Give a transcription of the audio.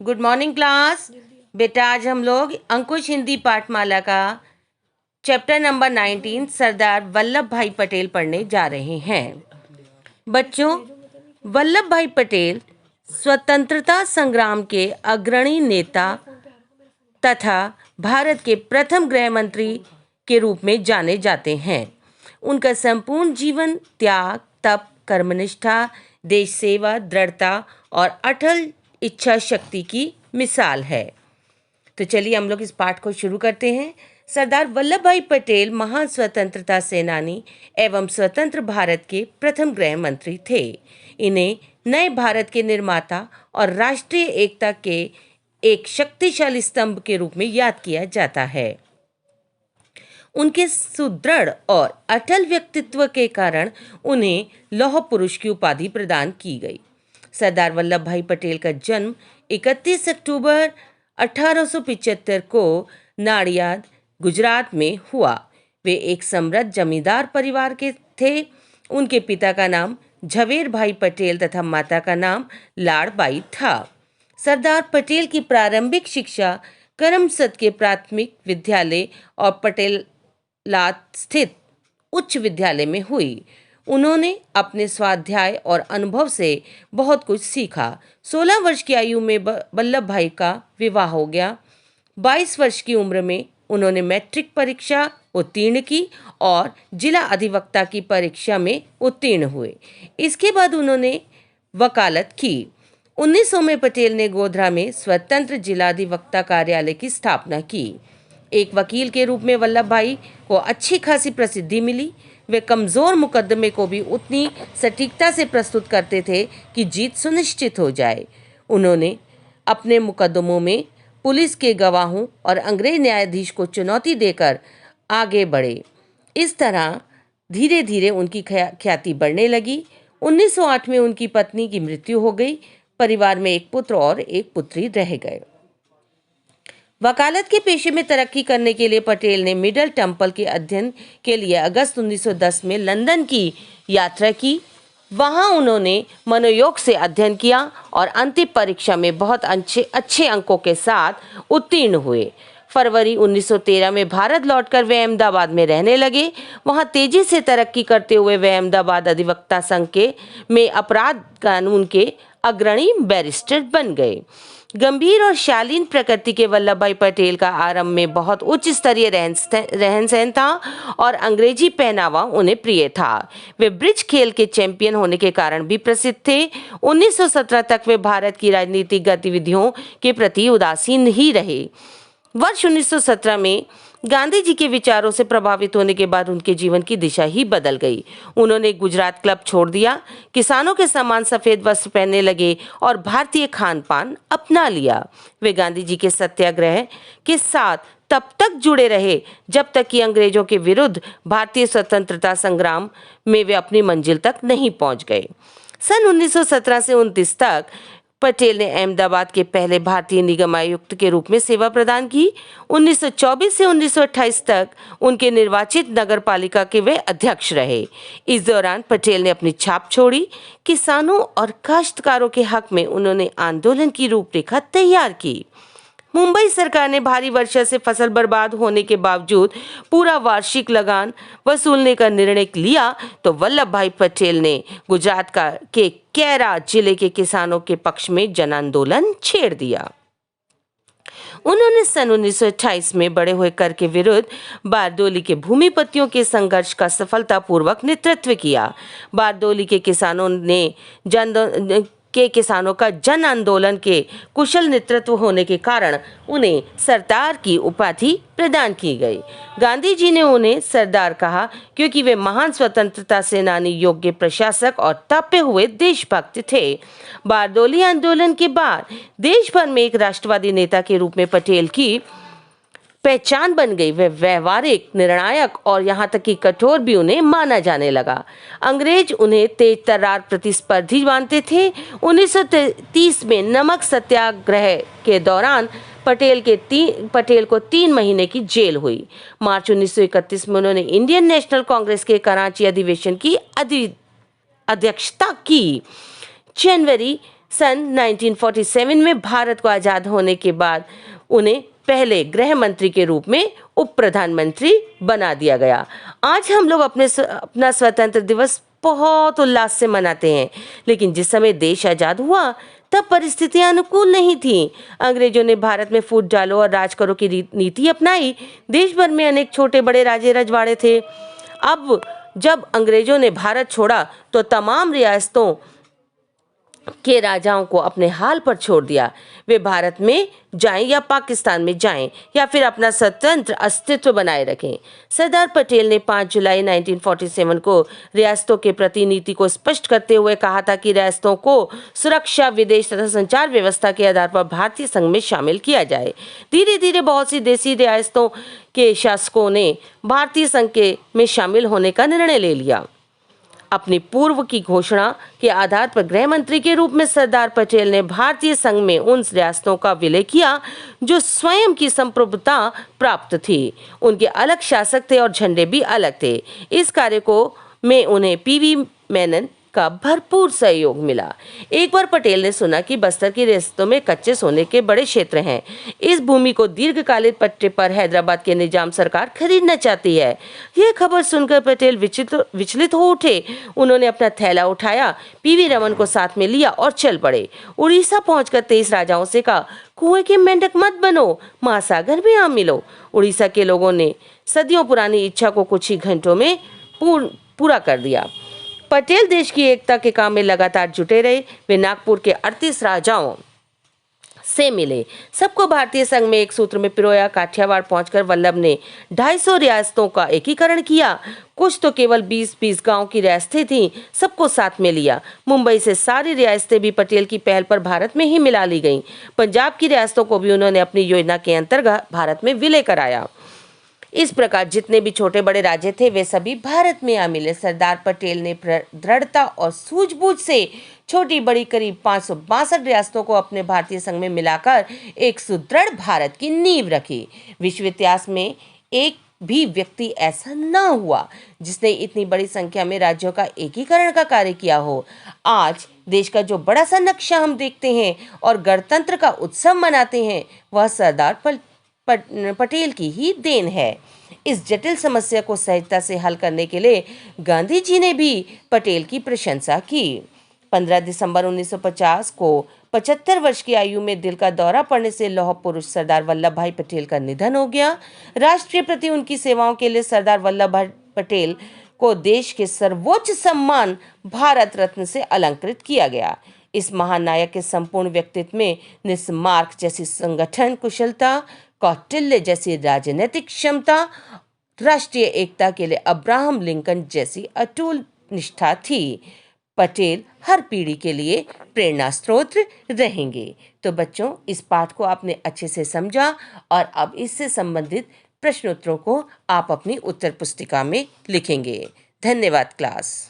Good morning class. बेटा आज हम लोग अंकुश हिंदी पाठमाला का चैप्टर नंबर 19 सरदार वल्लभ भाई पटेल पढ़ने जा रहे हैं। बच्चों, वल्लभ भाई पटेल स्वतंत्रता संग्राम के अग्रणी नेता तथा भारत के प्रथम गृह मंत्री के रूप में जाने जाते हैं। उनका संपूर्ण जीवन त्याग, तप, कर्मनिष्ठा, देश सेवा, दृढ़ता और अटल इच्छा शक्ति की मिसाल है। तो चलिए हम लोग इस पाठ को शुरू करते हैं। सरदार वल्लभ भाई पटेल महान स्वतंत्रता सेनानी एवं स्वतंत्र भारत के प्रथम गृह मंत्री थे। इन्हें नए भारत के निर्माता और राष्ट्रीय एकता के एक शक्तिशाली स्तंभ के रूप में याद किया जाता है। उनके सुदृढ़ और अटल व्यक्तित्व के कारण उन्हें लौह पुरुष की उपाधि प्रदान की गई। सरदार वल्लभ भाई पटेल का जन्म 31 अक्टूबर 1875 को नाडियाद, गुजरात में हुआ। वे एक समृद्ध जमींदार परिवार के थे। उनके पिता का नाम झवेर भाई पटेल तथा माता का नाम लाड़बाई था। सरदार पटेल की प्रारंभिक शिक्षा करमसद के प्राथमिक विद्यालय और पटेलात स्थित उच्च विद्यालय में हुई। उन्होंने अपने स्वाध्याय और अनुभव से बहुत कुछ सीखा। 16 वर्ष की आयु में वल्लभ भाई का विवाह हो गया। 22 वर्ष की उम्र में उन्होंने मैट्रिक परीक्षा उत्तीर्ण की और जिला अधिवक्ता की परीक्षा में उत्तीर्ण हुए। इसके बाद उन्होंने वकालत की। 1900 में पटेल ने गोधरा में स्वतंत्र जिला अधिवक्ता कार्यालय की स्थापना की। एक वकील के रूप में वल्लभ भाई को अच्छी खासी प्रसिद्धि मिली। वे कमज़ोर मुकदमे को भी उतनी सटीकता से प्रस्तुत करते थे कि जीत सुनिश्चित हो जाए। उन्होंने अपने मुकदमों में पुलिस के गवाहों और अंग्रेज न्यायाधीश को चुनौती देकर आगे बढ़े। इस तरह धीरे धीरे उनकी ख्याति बढ़ने लगी। 1908 में उनकी पत्नी की मृत्यु हो गई। परिवार में एक पुत्र और एक पुत्री रह गए। वकालत के पेशे में तरक्की करने के लिए पटेल ने मिडल टेम्पल के अध्ययन के लिए अगस्त 1910 में लंदन की यात्रा की। वहां उन्होंने मनोयोग से अध्ययन किया और अंतिम परीक्षा में बहुत अच्छे अंकों के साथ उत्तीर्ण हुए। फरवरी 1913 में भारत लौटकर वे अहमदाबाद में रहने लगे। वहां तेजी से तरक्की करते हुए वे अहमदाबाद अधिवक्ता संघ में अपराध कानून के अग्रणी बैरिस्टर बन गए। गंभीर और शालीन प्रकृति के वल्लभ भाई पटेल का आरंभ में बहुत उच्च स्तरीय रहन सहन था और अंग्रेजी पहनावा उन्हें प्रिय था। वे ब्रिज खेल के चैंपियन होने के कारण भी प्रसिद्ध थे। 1917 तक वे भारत की राजनीतिक गतिविधियों के प्रति उदासीन ही रहे। वर्ष 1917 में गांधी जी के विचारों से प्रभावित होने के बाद उनके जीवन की दिशा ही बदल गई। उन्होंने गुजरात क्लब छोड़ दिया, किसानों के समान सफ़ेद वस्त्र पहनने लगे और भारतीय खान पान अपना लिया। वे गांधी जी के सत्याग्रह के साथ तब तक जुड़े रहे जब तक कि अंग्रेजों के विरुद्ध भारतीय स्वतंत्रता संग्राम में वे अपनी मंजिल तक नहीं पहुंच गए। सन 1917 से 1929 तक पटेल ने अहमदाबाद के पहले भारतीय निगम आयुक्त के रूप में सेवा प्रदान की। 1924 से 1928 तक उनके निर्वाचित नगर पालिका के वे अध्यक्ष रहे। इस दौरान पटेल ने अपनी छाप छोड़ी। किसानों और काश्तकारों के हक में उन्होंने आंदोलन की रूपरेखा तैयार की। मुंबई सरकार ने भारी वर्षा से फसल बर्बाद होने के बावजूद पूरा वार्षिक लगान वसूलने का निर्णय लिया तो वल्लभ भाई पटेल ने गुजरात के कैरा जिले के किसानों के पक्ष में जन आंदोलन छेड़ दिया। उन्होंने सन 1928 में बढ़े हुए कर के विरुद्ध बारदोली के भूमिपतियों के संघर्ष का सफलतापूर्वक नेतृत्व किया। बारदोली के किसानों का जन आंदोलन के कुशल नेतृत्व होने के कारण उन्हें सरदार की उपाधि प्रदान की गई। गांधी जी ने उन्हें सरदार कहा क्योंकि वे महान स्वतंत्रता सेनानी, योग्य प्रशासक और तपे हुए देशभक्त थे। बारदोली आंदोलन के बाद देश भर में एक राष्ट्रवादी नेता के रूप में पटेल की पहचान बन गई। वे व्यवहारिक, निर्णायक और यहाँ तक कि कठोर भी उन्हें माना जाने लगा। अंग्रेज उन्हें तेज तर्रार प्रतिस्पर्धी मानते थे। 1930 में नमक सत्याग्रह के दौरान पटेल को 3 महीने की जेल हुई। मार्च 1931 में उन्होंने इंडियन नेशनल कांग्रेस के कराची अधिवेशन की अध्यक्षता की। जनवरी सन 1947 में भारत को आज़ाद होने के बाद उन्हें पहले गृह मंत्री के रूप में उप प्रधानमंत्री बना दिया गया। आज हम लोग अपना स्वतंत्र दिवस बहुत उल्लास से मनाते हैं, लेकिन जिस समय देश आज़ाद हुआ तब परिस्थितियां अनुकूल नहीं थीं। अंग्रेजों ने भारत में फूट डालो और राज करो की नीति अपनाई। देश भर में अनेक छोटे बड़े राजे रजवाड़े थे। अब जब अंग्रेजों ने भारत छोड़ा तो तमाम रियासतों के राजाओं को अपने हाल पर छोड़ दिया। वे भारत में जाएं या पाकिस्तान में जाएं या फिर अपना स्वतंत्र अस्तित्व बनाए रखें। सरदार पटेल ने 5 जुलाई 1947 को रियासतों के प्रति नीति को स्पष्ट करते हुए कहा था कि रियासतों को सुरक्षा, विदेश तथा संचार व्यवस्था के आधार पर भारतीय संघ में शामिल किया जाए। धीरे धीरे बहुत सी देसी रियासतों के शासकों ने भारतीय संघ में शामिल होने का निर्णय ले लिया। अपनी पूर्व की घोषणा के आधार पर गृह मंत्री के रूप में सरदार पटेल ने भारतीय संघ में उन रियासतों का विलय किया जो स्वयं की संप्रभुता प्राप्त थी। उनके अलग शासक थे और झंडे भी अलग थे। इस कार्य को में उन्हें पीवी मेनन का भरपूर सहयोग मिला। एक बार पटेल ने सुना कि बस्तर की रियासतों में कच्चे सोने के बड़े क्षेत्र हैं। इस भूमि को दीर्घकालिक पट्टे पर हैदराबाद के निजाम सरकार खरीदना चाहती है। यह खबर सुनकर पटेल विचलित हो उठे। उन्होंने अपना थैला उठाया, पीवी रमन को साथ में लिया और चल पड़े। उड़ीसा पहुंचकर 23 राजाओं से कहा, कुएं के मेंढक मत बनो, महासागर में आ मिलो। उड़ीसा के लोगों ने सदियों पुरानी इच्छा को कुछ ही घंटों में पूरा कर दिया। पटेल देश की एकता के काम में लगातार जुटे रहे। वे नागपुर के 38 राजाओं से मिले, सबको भारतीय संघ में एक सूत्र में पिरोया। काठियावाड़ पहुंचकर वल्लभ ने 250 रियासतों का एकीकरण किया। कुछ तो केवल 20-20 गांव की रियासतें थीं, सबको साथ में लिया। मुंबई से सारी रियासतें भी पटेल की पहल पर भारत में ही मिला ली गईं। पंजाब की रियासतों को भी उन्होंने अपनी योजना के अंतर्गत भारत में विलय कराया। इस प्रकार जितने भी छोटे बड़े राज्य थे वे सभी भारत में आ मिले। सरदार पटेल ने दृढ़ता और सूझबूझ से छोटी बड़ी करीब 562 रियासतों को अपने भारतीय संघ में मिलाकर एक सुदृढ़ भारत की नींव रखी। विश्व इतिहास में एक भी व्यक्ति ऐसा न हुआ जिसने इतनी बड़ी संख्या में राज्यों का एकीकरण का कार्य किया हो। आज देश का जो बड़ा सा नक्शा हम देखते हैं और गणतंत्र का उत्सव मनाते हैं, वह सरदार पटेल की ही देन है। इस जटिल समस्या को सहजता से हल करने के लिए गांधी जी ने भी पटेल की प्रशंसा की। 15 दिसंबर 1950 को 75 वर्ष की आयु में दिल का दौरा पड़ने से लौह पुरुष सरदार वल्लभ भाई पटेल का निधन हो गया। राष्ट्रीय प्रति उनकी सेवाओं के लिए सरदार वल्लभ भाई पटेल को देश के सर्वोच्च सम्मान भारत रत्न से अलंकृत किया गया। इस महान नायक के संपूर्ण व्यक्तित्व में निस्मार्क जैसी संगठन कुशलता, कौटिल्य जैसी राजनीतिक क्षमता, राष्ट्रीय एकता के लिए अब्राहम लिंकन जैसी अटूट निष्ठा थी। पटेल हर पीढ़ी के लिए प्रेरणा स्रोत रहेंगे। तो बच्चों, इस पाठ को आपने अच्छे से समझा और अब इससे संबंधित प्रश्नोत्तरों को आप अपनी उत्तर पुस्तिका में लिखेंगे। धन्यवाद क्लास।